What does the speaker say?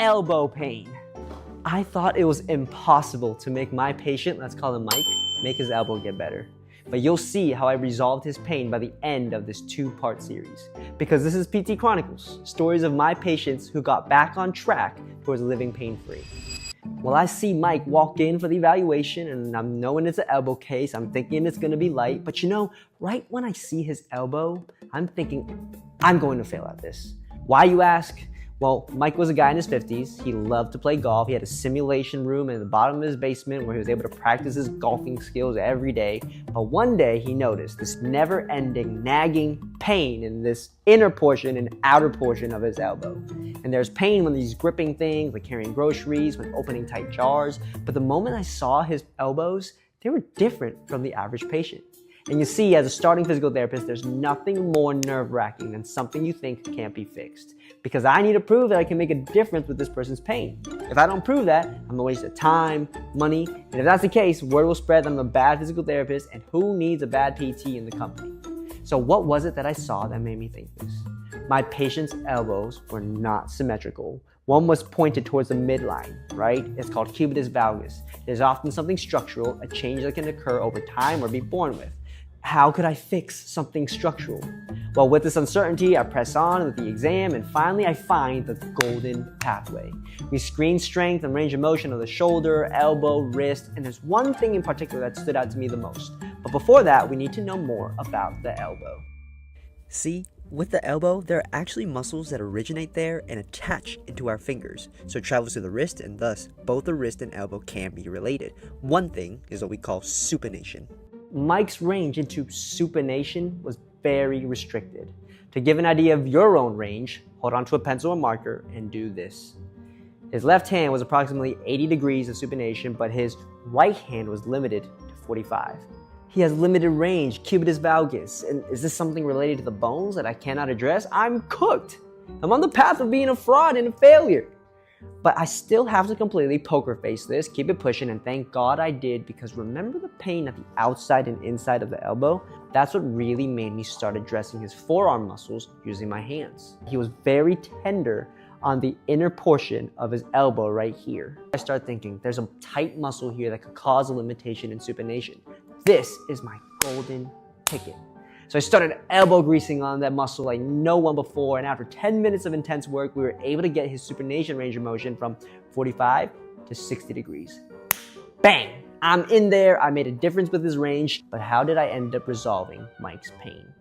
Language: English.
elbow pain. I thought it was impossible to make my patient, let's call him Mike, make his elbow get better. But you'll see how I resolved his pain by the end of this 2-part series. Because this is PT Chronicles, stories of my patients who got back on track towards living pain-free. Well, I see Mike walk in for the evaluation and I'm knowing it's an elbow case. I'm thinking it's gonna be light, but right when I see his elbow, I'm thinking, I'm going to fail at this. Why, you ask? Well, Mike was a guy in his 50s. He loved to play golf. He had a simulation room in the bottom of his basement where he was able to practice his golfing skills every day. But one day he noticed this never-ending, nagging pain in this inner portion and outer portion of his elbow. And there's pain when he's gripping things, like carrying groceries, when opening tight jars. But the moment I saw his elbows, they were different from the average patient. And you see, as a starting physical therapist, there's nothing more nerve-wracking than something you think can't be fixed. Because I need to prove that I can make a difference with this person's pain. If I don't prove that, I'm a waste of time, money, and if that's the case, word will spread that I'm a bad physical therapist, and who needs a bad PT in the company? So what was it that I saw that made me think this? My patient's elbows were not symmetrical. One was pointed towards the midline, right? It's called cubitus valgus. There's often something structural, a change that can occur over time or be born with. How could I fix something structural? Well, with this uncertainty, I press on with the exam, and finally I find the golden pathway. We screen strength and range of motion of the shoulder, elbow, wrist, and there's one thing in particular that stood out to me the most. But before that, we need to know more about the elbow. See, with the elbow, there are actually muscles that originate there and attach into our fingers. So it travels to the wrist, and thus, both the wrist and elbow can be related. One thing is what we call supination. Mike's range into supination was very restricted. To give an idea of your own range, hold on to a pencil or marker and do this. His left hand was approximately 80 degrees of supination, but his right hand was limited to 45. He has limited range, cubitus valgus. And is this something related to the bones that I cannot address? I'm cooked. I'm on the path of being a fraud and a failure. But I still have to completely poker face this, keep it pushing, and thank God I did, because remember the pain at the outside and inside of the elbow? That's what really made me start addressing his forearm muscles using my hands. He was very tender on the inner portion of his elbow right here. I start thinking, there's a tight muscle here that could cause a limitation in supination. This is my golden ticket. So I started elbow greasing on that muscle like no one before, and after 10 minutes of intense work, we were able to get his supination range of motion from 45 to 60 degrees. Bang! I'm in there, I made a difference with his range, but how did I end up resolving Mike's pain?